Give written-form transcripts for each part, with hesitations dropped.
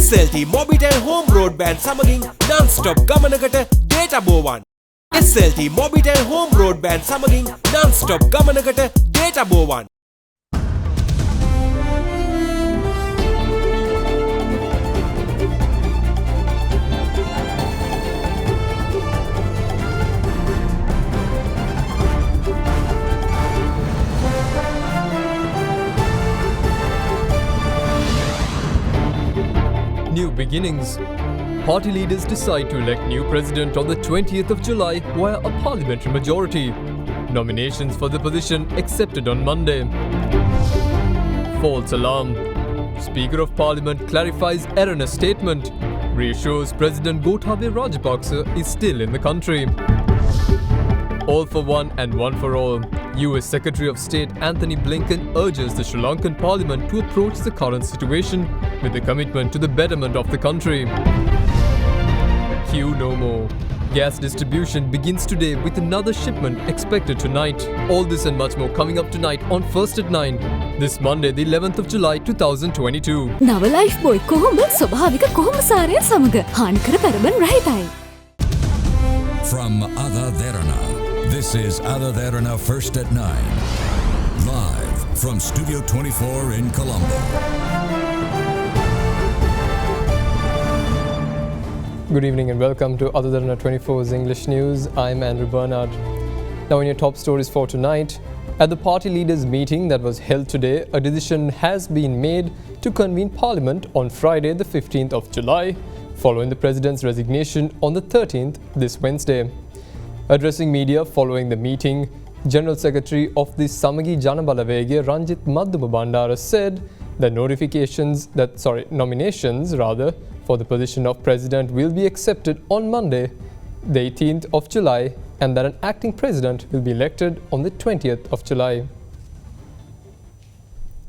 SLT Mobitel Home Broadband සමගින් non-stop ගමනකට data බෝවන්. SLT Mobitel Home Broadband සමගින් non-stop ගමනකට data බෝවන්. New beginnings. Party leaders decide to elect new president on the 20th of July via a parliamentary majority. Nominations for the position accepted on Monday. False alarm. Speaker of Parliament clarifies erroneous statement. Reassures President Gotabaya Rajapaksa is still in the country. All for one and one for all. US Secretary of State Anthony Blinken urges the Sri Lankan Parliament to approach the current situation with a commitment to the betterment of the country. Queue no more. Gas distribution begins today with another shipment expected tonight. All this and much more coming up tonight on First at 9. This Monday, the 11th of July 2022. Nava life boy කොහොම ස්වභාවික කොහොම සාරය සමග හානිකර පෙරබන් රහිතයි. From AdaDerana, this is AdaDerana First at 9. Live from Studio 24 in Colombo. Good evening and welcome to AdaDerana 24's English News. I'm Andrew Bernard. Now in your top stories for tonight, at the party leaders' meeting that was held today, a decision has been made to convene Parliament on Friday the 15th of July, following the President's resignation on the 13th this Wednesday. Addressing media following the meeting, General Secretary of the Samagi Janabalawege Ranjit Madduma Bandara said that nominations for the position of President will be accepted on Monday, the 18th of July, and that an acting President will be elected on the 20th of July.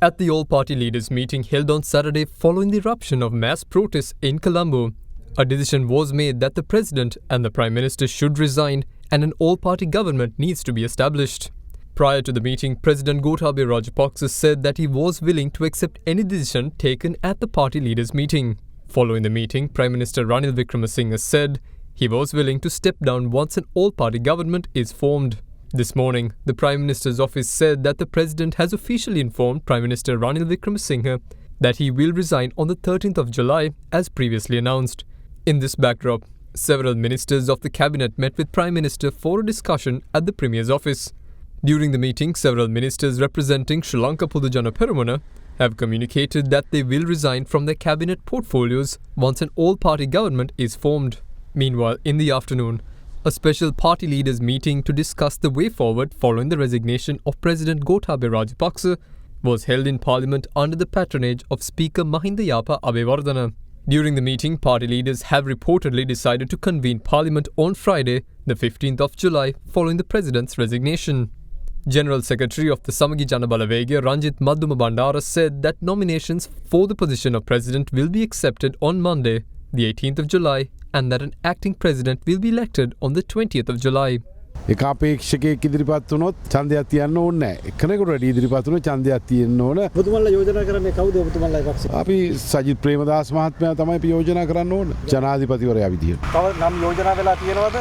At the all-party leaders' meeting held on Saturday following the eruption of mass protests in Colombo, a decision was made that the President and the Prime Minister should resign and an all-party government needs to be established. Prior to the meeting, President Gotabaya Rajapaksa said that he was willing to accept any decision taken at the party leaders' meeting. Following the meeting, Prime Minister Ranil Wickremesinghe said he was willing to step down once an all-party government is formed. This morning, the Prime Minister's office said that the President has officially informed Prime Minister Ranil Wickremesinghe that he will resign on the 13th of July as previously announced. In this backdrop, several ministers of the cabinet met with Prime Minister for a discussion at the Premier's office. During the meeting, several ministers representing Sri Lanka Podujana Peramuna have communicated that they will resign from their cabinet portfolios once an all-party government is formed. Meanwhile, in the afternoon, a special party leaders meeting to discuss the way forward following the resignation of President Gotabaya Rajapaksa was held in Parliament under the patronage of Speaker Mahinda Yapa Abewardana. During the meeting, party leaders have reportedly decided to convene Parliament on Friday, the 15th of July, following the President's resignation. General Secretary of the Samagi Janabalawege Ranjit Madduma Bandara said that nominations for the position of President will be accepted on Monday, the 18th of July, and that an acting President will be elected on the 20th of July. එක අපේක්ෂකයෙක් ඉදිරිපත් වුණොත් ඡන්දයක් තියන්න ඕනේ නැහැ. එක්කෙනෙකුට වැඩි ඉදිරිපත් වුණොත් ඡන්දයක් තියෙන්න ඕන. ඔබතුමාලා යෝජනා කරන්නේ කවුද ඔබතුමාලා පක්ෂ? අපි සජිත් ප්‍රේමදාස මහත්මයා තමයි අපි යෝජනා කරන්න ඕන. ජනාධිපතිවරයා විදියට. තව නම් යෝජනා වෙලා තියෙනවද?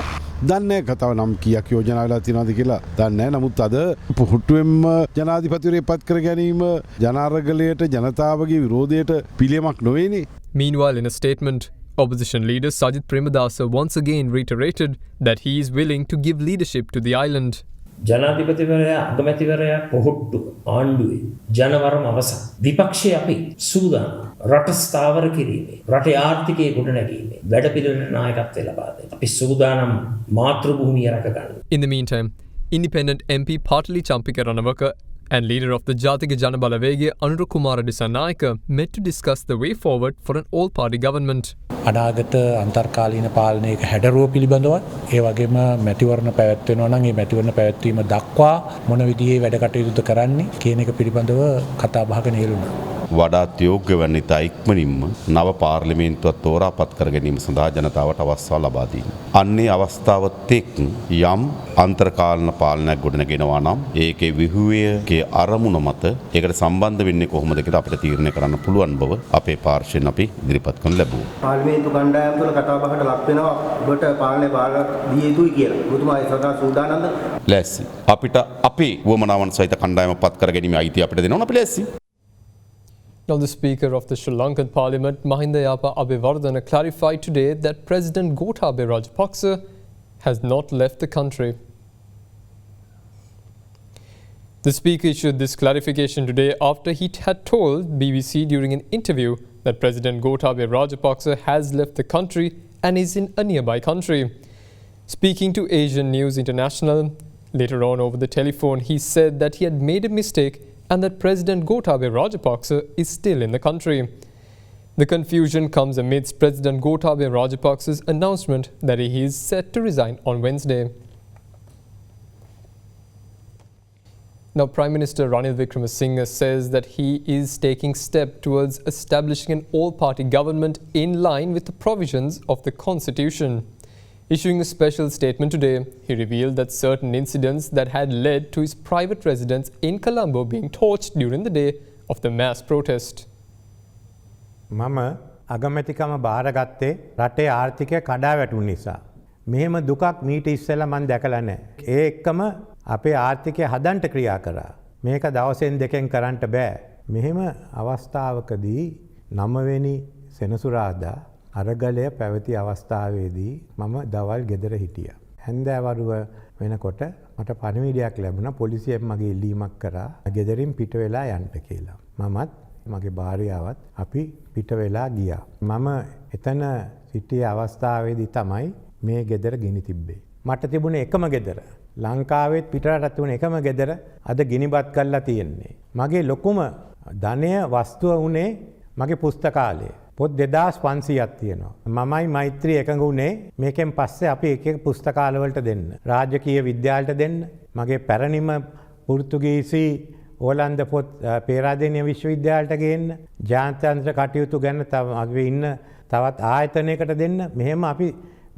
දන්නේ නැහැ තව නම් කීයක් යෝජනා වෙලා තියෙනවද කියලා. දන්නේ නැහැ. නමුත් අද පුහුට්ටුවෙන්ම ජනාධිපතිවරයෙක් පත් කර ගැනීම ජනාරගලයට ජනතාවගේ විරෝධයට පිළියමක් නොවේනේ. Meanwhile, in a statement, opposition leader Sajith Premadasa once again reiterated that he is willing to give leadership to the island. ජනාධිපතිවරයා අගමැතිවරයා පොහොට්ටු ආණ්ඩුවේ ජනවරම අවසන් විපක්ෂයේ අපි සූදානම් රට ස්ථාවර කිරීමේ රටේ ආර්ථිකය ගොඩනැගීමේ වැඩපිළිවෙලට නායකත්වය ලබා දෙන්න අපි සූදානම් මාතෘ භූමිය රැක ගන්න. In the meantime, independent MP Partali Champika Ranawaka and leader of the Jatika Janabalawege Anura Kumara Dissanayaka met to discuss the way forward for an all-party government. අනාගත අන්තර්කාලීන පාලනයක හැඩරුව පිළිබඳව ඒ වගේම මැතිවරණ පැවැත්වෙනවා නම් ඒ මැතිවරණ පැවැත්වීම දක්වා මොන විදිහේ වැඩ කටයුතු කරන්නේ කියන එක පිළිබඳව කතා බහක නියැලුණා. වඩාත් යෝග්‍ය වන ඉතා ඉක්මනින්ම නව පාර්ලිමේන්තුවක් තෝරාපත් කර ගැනීම සඳහා ජනතාවට අවස්ථාව ලබා දීම. අන්නේ අවස්ථාවත් එක් යම් අන්තර්කාලීන පාලනයක් ගොඩනගෙනවා නම් ඒකේ විහුවය රාජ්‍යයේ අරමුණ මත ඒකට සම්බන්ධ වෙන්නේ කොහොමද කියලා අපිට තීරණය කරන්න පුළුවන් බව අපේ පාර්ශ්වයෙන් අපි ඉදිරිපත් කරන ලැබුවා. පාර්ලිමේන්තු කණ්ඩායම තුළ කතා බහට ලක් වෙනවා ඔබට පාලනය බාර දිය යුතුයි කියලා. ඔබතුමා ඒ සඳහා සූදානම්ද? ලෑස්ති. අපිට අපේ වුවමනාවන් සහිත කණ්ඩායම පත් කර ගැනීමේ අයිතිය අපිට දෙනවා අපි ලෑස්ති. Now, the Speaker of the Sri Lankan Parliament, Mahinda Yapa Abeyewardena, clarified today that President Gotabaya Rajapaksa has not left the country. The Speaker issued this clarification today after he had told BBC during an interview that President Gotabaya Rajapaksa has left the country and is in a nearby country. Speaking to Asian News International later on over the telephone, he said that he had made a mistake and that President Gotabaya Rajapaksa is still in the country. The confusion comes amidst President Gotabaya Rajapaksa's announcement that he is set to resign on Wednesday. Now, Prime Minister Ranil Wickremesinghe says that he is taking steps towards establishing an all-party government in line with the provisions of the Constitution. Issuing a special statement today, he revealed that certain incidents that had led to his private residence in Colombo being torched during the day of the mass protest. මම අගමැතිකම බාරගත්තේ රටේ ආර්ථිකය කඩා වැටුණු නිසා. මෙහෙම දුකක් මීට ඉස්සෙල්ලා මම දැකලා නැහැ. ඒ එක්කම අපේ ආර්ථිකය හදන්න ක්‍රියා කරා. මේක දවසෙන් දෙකෙන් කරන්න බෑ. මෙහෙම අවස්ථාවකදී 9 වෙනි සෙනසුරාදා අරගලය පැවති අවස්ථාවේදී මම දවල් ගෙදර හිටියා. හැන්දෑවරුව වෙනකොට මට පණිවිඩයක් ලැබුණා පොලිසියෙන් මගේ ඉල්ලීමක් කරා ගෙදරින් පිට වෙලා යන්න කියලා. මමත් මගේ භාර්යාවත් අපි පිට වෙලා ගියා. මම එතන සිටිය අවස්ථාවේදී තමයි මේ ගෙදර ගිනි තිබ්බේ. මට තිබුණේ එකම ගෙදර. ලංකාවෙත් පිටරටත් තිබුණ එකම ගෙදර අද ගිනිබත් කරලා තියෙන්නේ. මගේ ලොකුම ධනය වස්තුව උනේ මගේ පුස්තකාලේ. පොත් 2500ක් තියෙනවා. මමයි මෛත්‍රී එකඟ වුණේ මේකෙන් පස්සේ අපි එක එක පුස්තකාලවලට දෙන්න. රාජකීය විද්‍යාලයට දෙන්න. මගේ පැරණිම පෘතුගීසි ඕලන්ද පොත් පේරාදෙණිය විශ්වවිද්‍යාලයට ගේන්න. ජාත්‍යන්තර කටයුතු ගැන මගේ ඉන්න තවත් ආයතනයකට දෙන්න. මෙහෙම අපි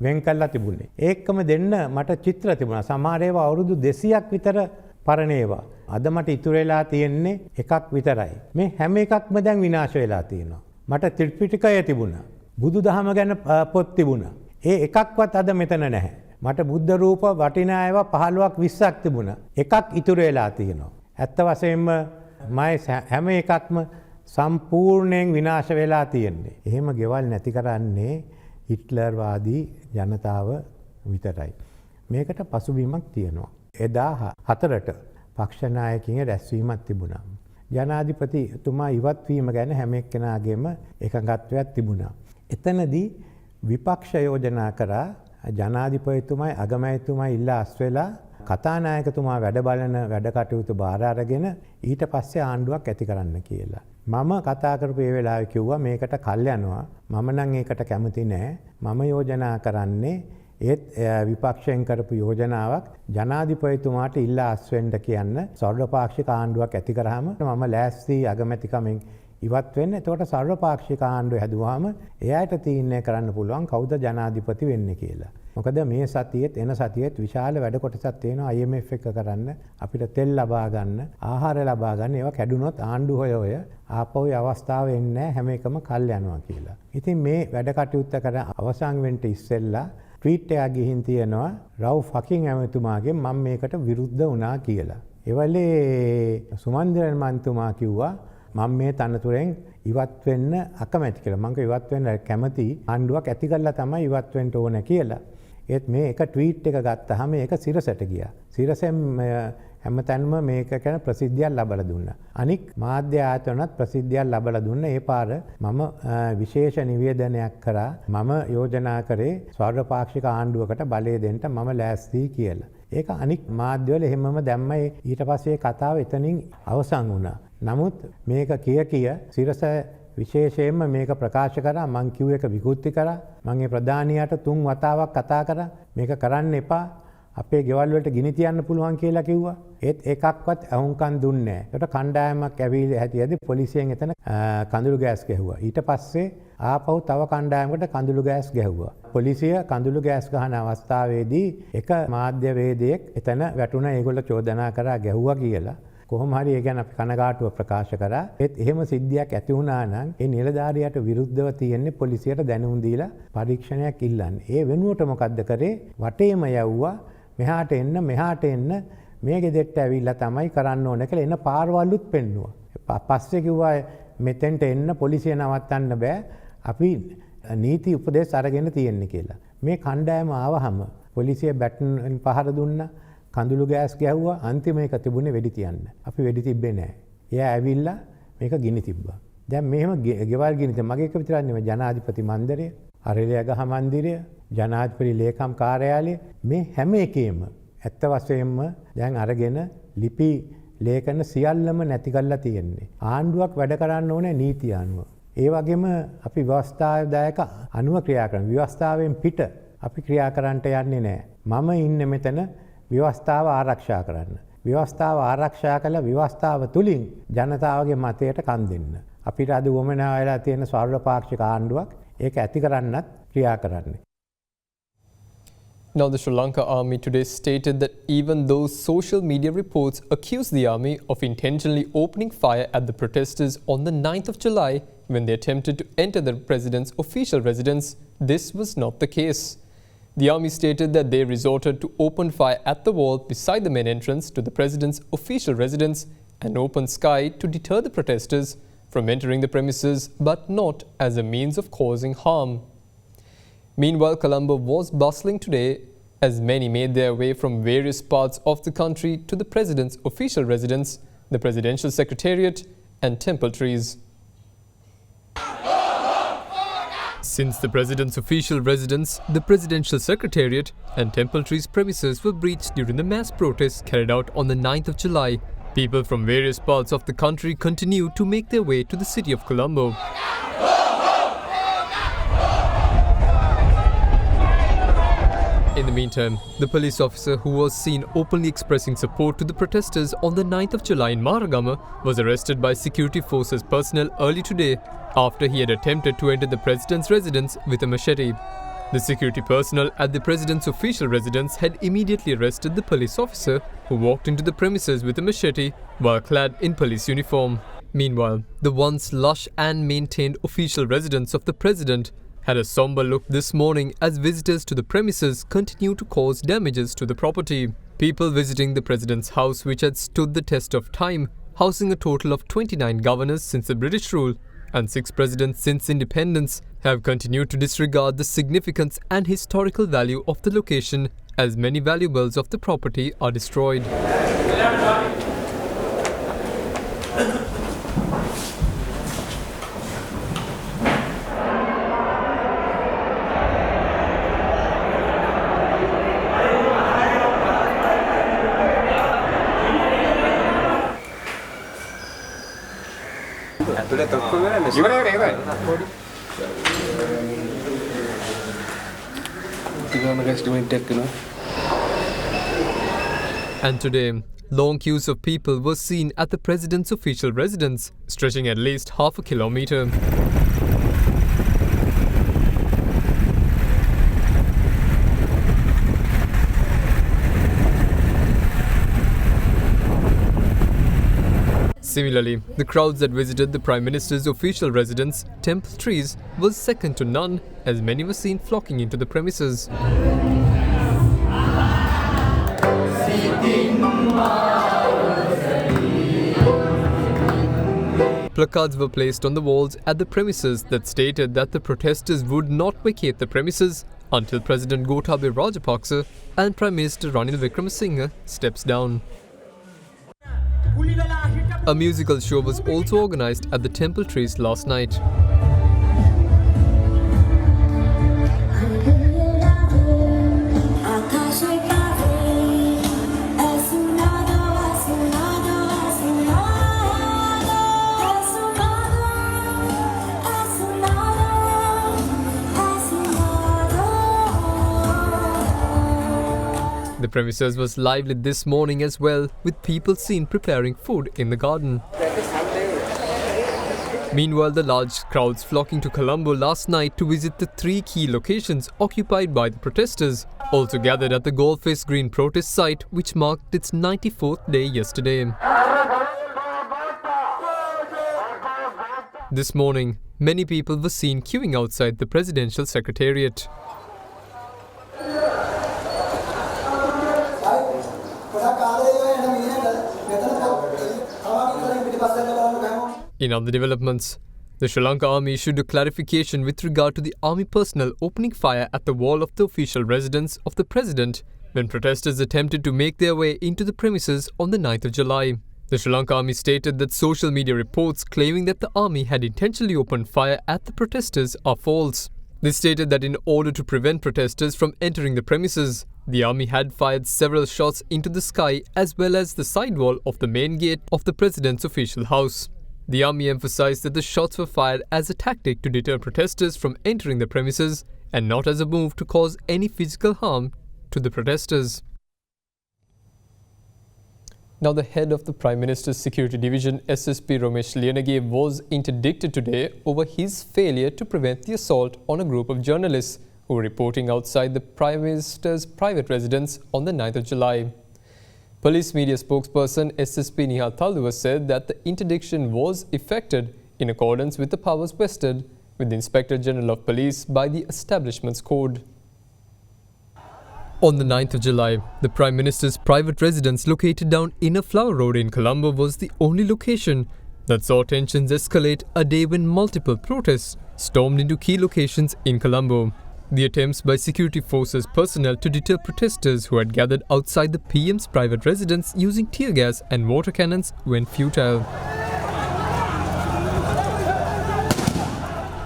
වෙන් කළා තිබුණේ. ඒකම දෙන්න මට චිත්‍ර තිබුණා. සමහර ඒවා අවුරුදු 200ක් විතර පරණ ඒවා. අද මට ඉතුරු වෙලා තියෙන්නේ එකක් විතරයි. මේ හැම එකක්ම දැන් විනාශ වෙලා තියෙනවා. මට ත්‍රිපිටකය තිබුණා. බුදුදහම ගැන පොත් තිබුණා. ඒ එකක්වත් අද මෙතන නැහැ. මට බුද්ධ රූප වටිනා ඒවා 15ක් 20ක් තිබුණා. එකක් ඉතුරු වෙලා තියෙනවා. ඇත්ත වශයෙන්ම හැම එකක්ම සම්පූර්ණයෙන් විනාශ වෙලා තියෙන්නේ. එහෙම ගෙවල් නැති කරන්නේ හිට්ලර්වාදී ජනතාව විතරයි. මේකට පසුබිමක් තියෙනවා. එදා 4ට පක්ෂ නායකයින්ගේ රැස්වීමක් තිබුණා. ජනාධිපතිතුමා ඉවත් වීම ගැන හැම එක්කෙනාගේම එකඟත්වයක් තිබුණා. එතනදී විපක්ෂ යෝජනා කරා ජනාධිපතිතුමයි අගමැතිතුමයි ඉල්ලා අස් වෙලා කතානායකතුමා වැඩ බලන වැඩ කටයුතු බාර අරගෙන ඊට පස්සේ ආණ්ඩුවක් ඇති කරන්න කියලා. මම කතා කරපු ඒ වෙලාවේ කිව්වා මේකට කල් යනවා. මම නම් ඒකට කැමති නෑ. මම යෝජනා කරන්නේ ඒත් විපක්ෂයෙන් කරපු යෝජනාවක් ජනාධිපතිතුමාට ඉල්ලා අස් වෙන්න කියන්න සර්වපාක්ෂික ආණ්ඩුවක් ඇති කරාම මම ලෑස්ති අගමැතිකමෙන් ඉවත් වෙන්න. එතකොට සර්වපාක්ෂික ආණ්ඩුව හැදුවාම එයාට තීරණය කරන්න පුළුවන් කවුද ජනාධිපති වෙන්නේ කියලා. මොකද මේ සතියේත් එන සතියේත් විශාල වැඩ කොටසක් තියෙනවා IMF එක කරන්න, අපිට තෙල් ලබා ගන්න, ආහාර ලබා ගන්න. ඒවා කැඩුනොත් ආණ්ඩුව හොය ආපහු අවස්ථාව එන්නේ හැම එකම කල් යනවා කියලා. ඉතින් මේ වැඩ කටයුත්ත කරන අවසන් වෙන්න ඉස්සෙල්ලා ට්වීට් එකක් ගිහින් තියෙනවා රව් ෆකින් ඇමතුමාගෙන් මම මේකට විරුද්ධ වුණා කියලා. ඒවලේ සුමන්දිරන් මන්තුමා කිව්වා මම මේ තනතුරෙන් ඉවත් වෙන්න අකමැති කියලා. මම ඉවත් වෙන්න කැමති ආණ්ඩුවක් ඇති කරලා තමයි ඉවත් වෙන්න ඕන කියලා. ඒත් මේ එක ට්වීට් එක ගත්තාම ඒක සිරසට ගියා. සිරසෙන් හැමතැනම මේක ගැන ප්‍රසිද්ධියක් ලබා දුන්නා. අනික් මාධ්‍ය ආයතනත් ප්‍රසිද්ධියක් ලබා දුන්නා. ඒ පාර මම විශේෂ නිවේදනයක් කරා. මම යෝජනා කරේ සර්වපාක්ෂික ආණ්ඩුවකට බලය දෙන්න මම ලෑස්ති කියලා. ඒක අනික් මාධ්‍යවල එහෙමම දැම්මයි. ඊට පස්සේ කතාව එතනින් අවසන් වුණා. නමුත් මේක කිය සිරස විශේෂයෙන්ම මේක ප්‍රකාශ කරා. මං කිව් එක විකෘති කරා. මං ඒ ප්‍රධානියාට 3 වතාවක් කතා කරා. මේක කරන්න එපා. අපේ ගෙවල් වලට ගිනි තියන්න පුළුවන් කියලා කිව්වා. ඒත් එකක්වත් අහුම්කම් දුන්නේ නැහැ. ඒකට කණ්ඩායමක් ඇවිල්ලා හැටියදී පොලිසියෙන් එතන කඳුළු ගෑස් ගැහුවා. ඊට පස්සේ ආපහු තව කණ්ඩායමකට කඳුළු ගෑස් ගැහුවා. පොලිසිය කඳුළු ගෑස් ගහන අවස්ථාවේදී එක මාධ්‍යවේදියෙක් එතන වැටුණා. ඒගොල්ලෝ චෝදනා කරා ගැහුවා කියලා. කොහොම හරි ඒ ගැන අපි කනගාටුව ප්‍රකාශ කරා. ඒත් එහෙම සිද්ධියක් ඇති වුණා නම් ඒ නිලධාරියාට විරුද්ධව තියෙන්නේ පොලිසියට දැනුම් දීලා පරීක්ෂණයක් ඉල්ලන්නේ. ඒ වෙනුවට මොකද්ද කරේ? වටේම යවුවා මෙහාට එන්න මේ ගෙදරට ඇවිල්ලා තමයි කරන්න ඕන කියලා එන පාරවලුත් පෙන්නුවා. පස්සේ කිව්වා මෙතෙන්ට එන්න පොලිසිය නවත්තන්න බෑ. අපි නීති උපදේශ අරගෙන තියෙන්නේ කියලා. මේ කණ්ඩායම ආවහම පොලිසිය බැටන් පහර දුන්නා. කඳුළු ගෑස් ගැහුවා. අන්තිම එක තිබුණේ වෙඩි තියන්න. අපි වෙඩි තිබ්බේ නැහැ. එයා ඇවිල්ලා මේක ගිනි තිබ්බා. දැන් මෙහෙම ගෙවල් ගිනි තිබ්බා. මගේ එක විතරක් නෙමෙයි ජනාධිපති මන්දිරය, අරලියගහ මන්දිරය, ජනාධිපති ලේකම් කාර්යාලය මේ හැම එකේම ඇත්ත වශයෙන්ම දැන් අරගෙන ලිපි ලේඛන සියල්ලම නැති කරලා තියෙන්නේ. ආණ්ඩුවක් වැඩ කරන්න ඕනේ නීතිය අනුව. ඒ වගේම අපි ව්‍යවස්ථාදායක අනුව ක්‍රියා කරන ව්‍යවස්ථාවෙන් පිට අපි ක්‍රියා කරන්නට යන්නේ නැහැ. මම ඉන්නේ මෙතන ව්‍යවස්ථාව ආරක්ෂා කරන්න. ව්‍යවස්ථාව ආරක්ෂා කළ ව්‍යවස්ථාව තුලින් ජනතාවගේ මතයට කන් දෙන්න. අපිට අද වමනා වෙලා තියෙන සර්වපාක්ෂික ආණ්ඩුවක් ඒක ඇති කරන්නත් ක්‍රියා කරන්නේ. Now, the Sri Lanka army today stated that even though social media reports accused the army of intentionally opening fire at the protesters on the 9th of July when they attempted to enter the president's official residence, this was not the case. The army stated that they resorted to open fire at the wall beside the main entrance to the president's official residence and open sky to deter the protesters from entering the premises, but not as a means of causing harm. Meanwhile, Colombo was bustling today as many made their way from various parts of the country to the president's official residence, the presidential secretariat and temple trees. Since the president's official residence, the presidential secretariat and temple trees premises were breached during the mass protests carried out on the 9th of July, people from various parts of the country continue to make their way to the city of Colombo. In the meantime, the police officer who was seen openly expressing support to the protesters on the 9th of July in Maragama was arrested by security forces personnel early today after he had attempted to enter the president's residence with a machete. The security personnel at the president's official residence had immediately arrested the police officer who walked into the premises with a machete while clad in police uniform. Meanwhile, the once lush and maintained official residence of the president had a somber look this morning as visitors to the premises continue to cause damages to the property. People visiting the president's house, which had stood the test of time, housing a total of 29 governors since the British rule and 6 presidents since independence, have continued to disregard the significance and historical value of the location as many valuables of the property are destroyed. And today, long queues of people were seen at the president's official residence, stretching at least half a kilometer. Similarly, the crowds that visited the Prime Minister's official residence, Temple Trees, was second to none as many were seen flocking into the premises. Placards were placed on the walls at the premises that stated that the protesters would not vacate the premises until President Gotabaya Rajapaksa and Prime Minister Ranil Wickremesinghe steps down. A musical show was also organized at the Temple Trees last night. The premises was lively this morning as well, with people seen preparing food in the garden. Meanwhile, the large crowds flocking to Colombo last night to visit the 3 key locations occupied by the protesters also gathered at the Goldface Green protest site, which marked its 94th day yesterday. This morning, many people were seen queuing outside the presidential secretariat. In other developments, the Sri Lanka Army issued a clarification with regard to the army personnel opening fire at the wall of the official residence of the president when protesters attempted to make their way into the premises on the 9th of July. The Sri Lanka Army stated that social media reports claiming that the army had intentionally opened fire at the protesters are false. They stated that in order to prevent protesters from entering the premises, the army had fired several shots into the sky as well as the side wall of the main gate of the president's official house. The army emphasized that the shots were fired as a tactic to deter protesters from entering the premises and not as a move to cause any physical harm to the protesters. Now, the head of the Prime Minister's Security Division, SSP Romesh Liyanage, was interdicted today over his failure to prevent the assault on a group of journalists who were reporting outside the Prime Minister's private residence on the 9th of July. Police media spokesperson SSP Nihal Talduwa said that the interdiction was effected in accordance with the powers vested with the Inspector General of Police by the establishment's code. On the 9th of July, the Prime Minister's private residence located down Inner Flower Road in Colombo was the only location that saw tensions escalate a day when multiple protests stormed into key locations in Colombo. The attempts by security forces personnel to deter protesters who had gathered outside the PM's private residence using tear gas and water cannons went futile.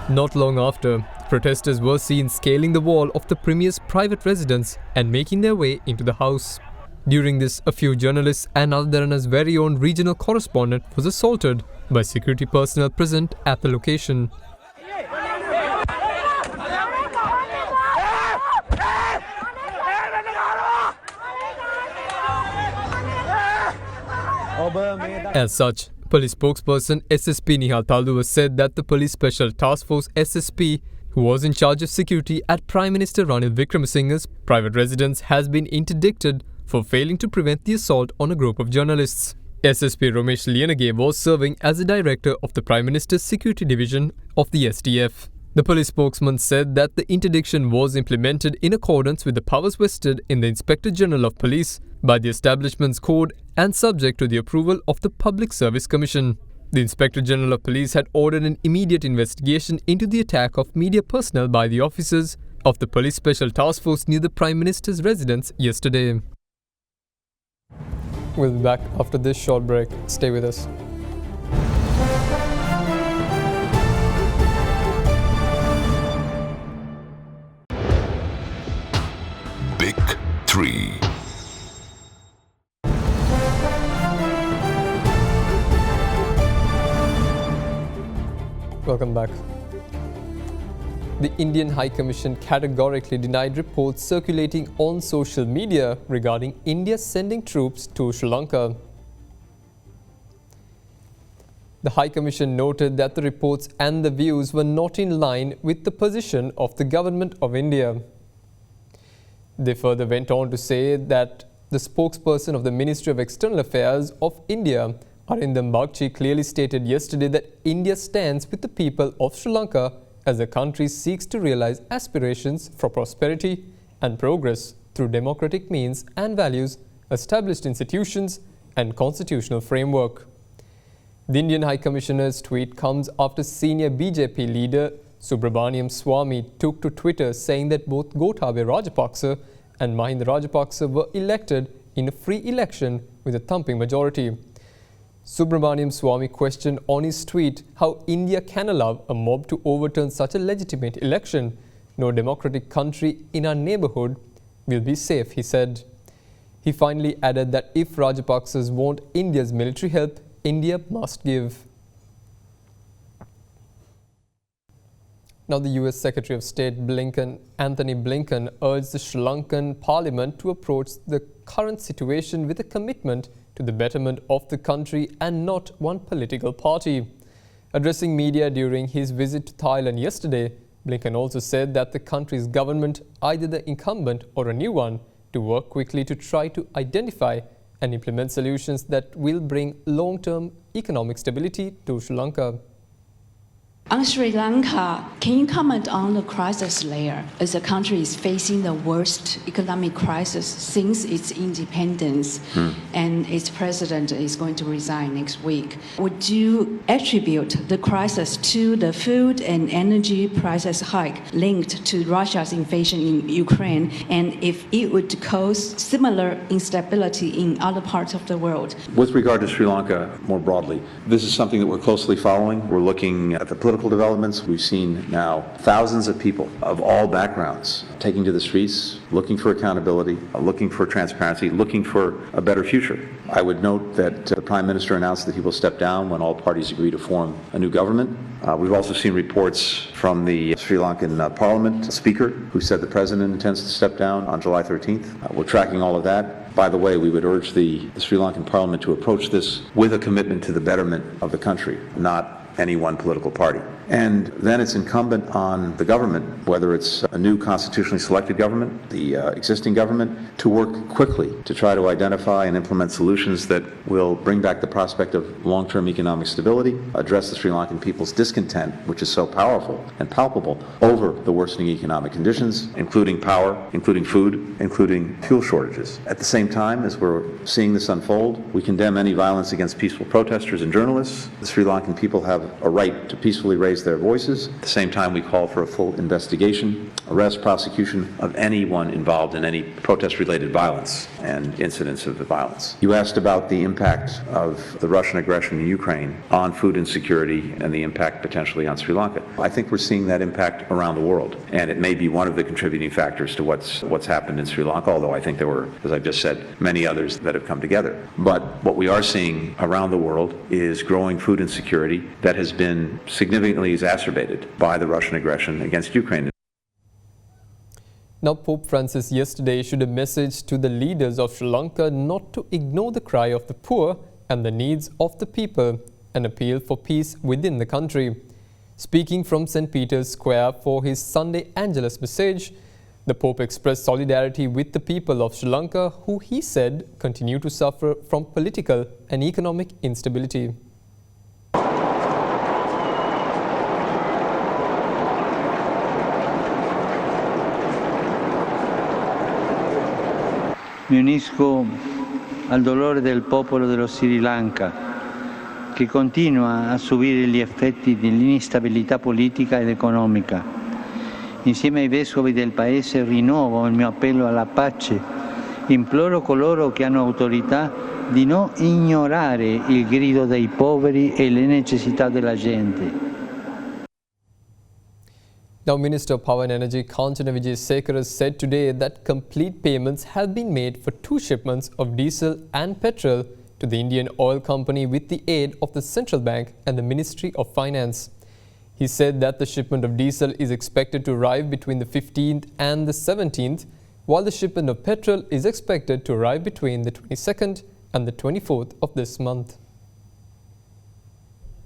Not long after, protesters were seen scaling the wall of the Premier's private residence and making their way into the house. During this, a few journalists and AdaDerana's very own regional correspondent was assaulted by security personnel present at the location. As such, police spokesperson SSP Nihal Talduwa said that the Police Special Task Force SSP, who was in charge of security at Prime Minister Ranil Wickremesinghe's private residence, has been interdicted for failing to prevent the assault on a group of journalists. SSP Romesh Liyanage was serving as the director of the Prime Minister's Security Division of the STF. The police spokesman said that the interdiction was implemented in accordance with the powers vested in the Inspector General of Police by the establishment's code and subject to the approval of the Public Service Commission. The Inspector General of Police had ordered an immediate investigation into the attack of media personnel by the officers of the Police Special Task Force near the Prime Minister's residence yesterday. We'll be back after this short break. Stay with us. Big 3. Welcome back. The Indian High Commission categorically denied reports circulating on social media regarding India sending troops to Sri Lanka. The High Commission noted that the reports and the views were not in line with the position of the Government of India. They further went on to say that the spokesperson of the Ministry of External Affairs of India, Arindam Bagchi, clearly stated yesterday that India stands with the people of Sri Lanka as the country seeks to realize aspirations for prosperity and progress through democratic means and values, established institutions and constitutional framework. The Indian High Commissioner's tweet comes after senior BJP leader Subramaniam Swamy took to Twitter saying that both Gotabaya Rajapaksa and Mahinda Rajapaksa were elected in a free election with a thumping majority. Subramaniam Swamy questioned on his tweet how India can allow a mob to overturn such a legitimate election. No democratic country in our neighborhood will be safe, he said. He finally added that if Rajapaksas want India's military help, India must give. Now, the US Secretary of State Anthony Blinken urged the Sri Lankan Parliament to approach the current situation with a commitment to the betterment of the country and not one political party. Addressing media during his visit to Thailand yesterday, Blinken also said that the country's government, either the incumbent or a new one, to work quickly to try to identify and implement solutions that will bring long-term economic stability to Sri Lanka. On Sri Lanka, can you comment on the crisis layer as the country is facing the worst economic crisis since its independence and its president is going to resign next week? Would you attribute the crisis to the food and energy prices hike linked to Russia's invasion in Ukraine, and if it would cause similar instability in other parts of the world? With regard to Sri Lanka more broadly, this is something that we're closely following. We're looking at the political developments. We've seen now thousands of people of all backgrounds taking to the streets, looking for accountability, looking for transparency, looking for a better future. I would note that the Prime Minister announced that he will step down when all parties agree to form a new government. We've also seen reports from the Sri Lankan Parliament Speaker who said the President intends to step down on July 13th. We're tracking all of that. By the way, we would urge the Sri Lankan Parliament to approach this with a commitment to the betterment of the country, not any one political party. And then it's incumbent on the government, whether it's a new constitutionally selected government, the existing government, to work quickly to try to identify and implement solutions that will bring back the prospect of long-term economic stability, address the Sri Lankan people's discontent, which is so powerful and palpable, over the worsening economic conditions, including power, including food, including fuel shortages. At the same time, as we're seeing this unfold, we condemn any violence against peaceful protesters and journalists. The Sri Lankan people have a right to peacefully raise their voices. At the same time, we call for a full investigation, arrest, prosecution of anyone involved in any protest-related violence and incidents of violence. You asked about the impact of the Russian aggression in Ukraine on food insecurity and the impact potentially on Sri Lanka. I think we're seeing that impact around the world, and it may be one of the contributing factors to what's happened in Sri Lanka, although I think there were, as I've just said, many others that have come together. But what we are seeing around the world is growing food insecurity that has been significantly exacerbated by the Russian aggression against Ukraine. Now, Pope Francis yesterday issued a message to the leaders of Sri Lanka not to ignore the cry of the poor and the needs of the people, an appeal for peace within the country. Speaking from St. Peter's Square for his Sunday Angelus message, the Pope expressed solidarity with the people of Sri Lanka, who he said continue to suffer from political and economic instability. Mi unisco al dolore del popolo dello Sri Lanka, che continua a subire gli effetti dell'instabilità politica ed economica. Insieme ai vescovi del Paese rinnovo il mio appello alla pace. Imploro coloro che hanno autorità di non ignorare il grido dei poveri e le necessità della gente. Now, Minister of Power and Energy Kanchana Wijesekara said today that complete payments have been made for 2 shipments of diesel and petrol to the Indian Oil Company with the aid of the Central Bank and the Ministry of Finance. He said that the shipment of diesel is expected to arrive between the 15th and the 17th, while the shipment of petrol is expected to arrive between the 22nd and the 24th of this month.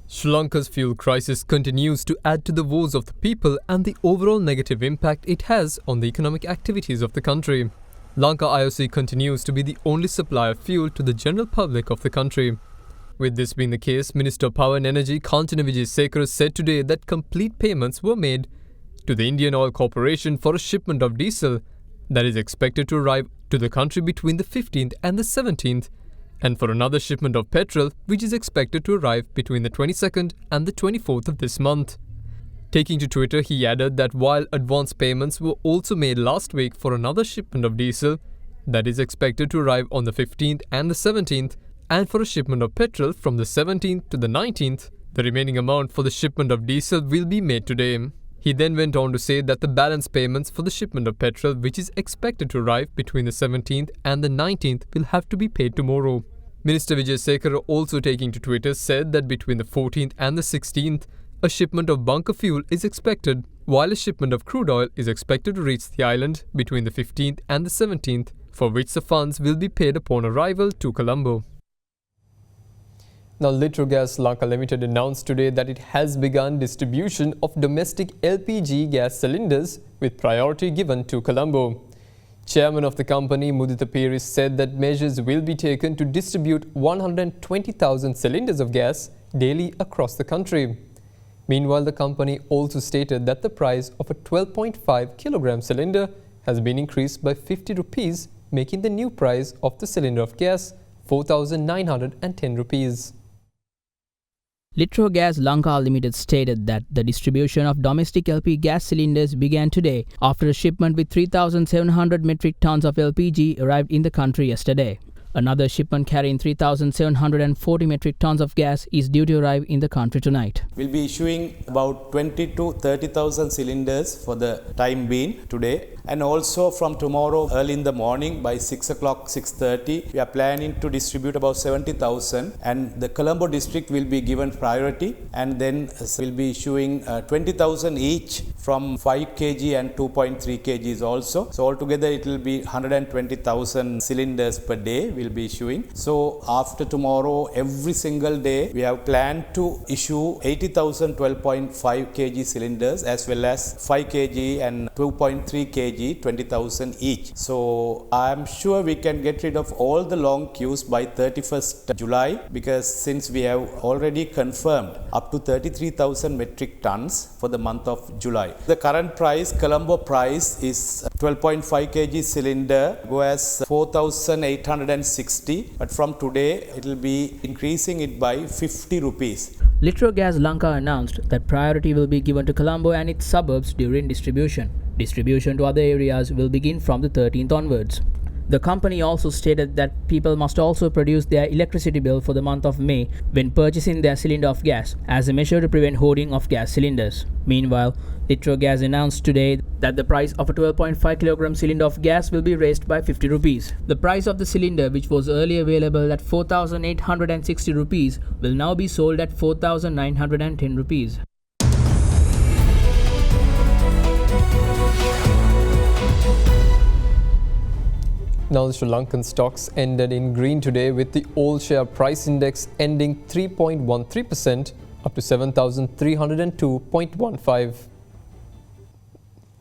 Sri Lanka's fuel crisis continues to add to the woes of the people and the overall negative impact it has on the economic activities of the country. Lanka IOC continues to be the only supplier of fuel to the general public of the country. With this being the case, Minister of Power and Energy Kanchana Wijesekara said today that complete payments were made to the Indian Oil Corporation for a shipment of diesel that is expected to arrive to the country between the 15th and the 17th, and for another shipment of petrol which is expected to arrive between the 22nd and the 24th of this month. Taking to Twitter, he added that while advance payments were also made last week for another shipment of diesel that is expected to arrive on the 15th and the 17th, and for a shipment of petrol from the 17th to the 19th, the remaining amount for the shipment of diesel will be made today. He then went on to say that the balance payments for the shipment of petrol which is expected to arrive between the 17th and the 19th will have to be paid tomorrow. Minister Wijesekara, also taking to Twitter, said that between the 14th and the 16th, a shipment of bunker fuel is expected, while a shipment of crude oil is expected to reach the island between the 15th and the 17th, for which the funds will be paid upon arrival to Colombo. Now, Litrogas Lanka Limited announced today that it has begun distribution of domestic LPG gas cylinders with priority given to Colombo. Chairman of the company, Mudita Peiris, said that measures will be taken to distribute 120,000 cylinders of gas daily across the country. Meanwhile, the company also stated that the price of a 12.5 kilogram cylinder has been increased by 50 rupees, making the new price of the cylinder of gas 4,910 rupees. Litrogas Lanka Limited stated that the distribution of domestic LP gas cylinders began today after a shipment with 3,700 metric tons of LPG arrived in the country yesterday. Another shipment carrying 3,740 metric tons of gas is due to arrive in the country tonight. We'll be issuing about 20 to 30,000 cylinders for the time being today. And also from tomorrow early in the morning by 6 o'clock, 6:30, we are planning to distribute about 70,000. And the Colombo district will be given priority. And then we'll be issuing 20,000 each from 5 kg and 2.3 kgs also. So altogether it will be 120,000 cylinders per day we'll be issuing. So after tomorrow, every single day, we have planned to issue 80,000 12.5 kg cylinders as well as 5 kg and 2.3 kg 20,000 each. So I'm sure we can get rid of all the long queues by 31st July because since we have already confirmed up to 33,000 metric tons for the month of July. The current price, Colombo price is 12.5 kg cylinder go as 4,860, but from today it will be increasing it by 50 rupees. Litrogas Lanka announced that priority will be given to Colombo and its suburbs during distribution. Distribution to other areas will begin from the 13th onwards. The company also stated that people must also produce their electricity bill for the month of May when purchasing their cylinder of gas as a measure to prevent hoarding of gas cylinders. Meanwhile, Litrogas announced today that the price of a 12.5 kilogram cylinder of gas will be raised by 50 rupees. The price of the cylinder, which was earlier available at 4,860 rupees, will now be sold at 4,910 rupees. Now the Sri Lankan stocks ended in green today with the all-share price index ending 3.13% up to 7,302.15.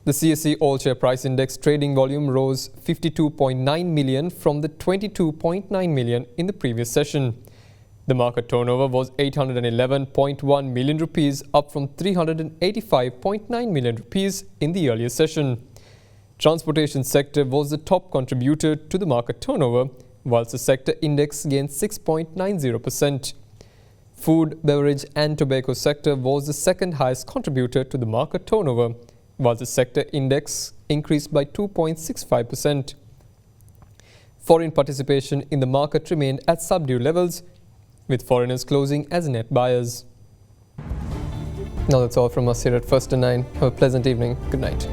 The CSE all-share price index trading volume rose 52.9 million from the 22.9 million in the previous session. The market turnover was 811.1 million rupees, up from 385.9 million rupees in the earlier session. Transportation sector was the top contributor to the market turnover, whilst the sector index gained 6.90%. Food, beverage and tobacco sector was the second highest contributor to the market turnover, while the sector index increased by 2.65%. Foreign participation in the market remained at subdued levels, with foreigners closing as net buyers. Now that's all from us here at First and 9. Have a pleasant evening. Good night.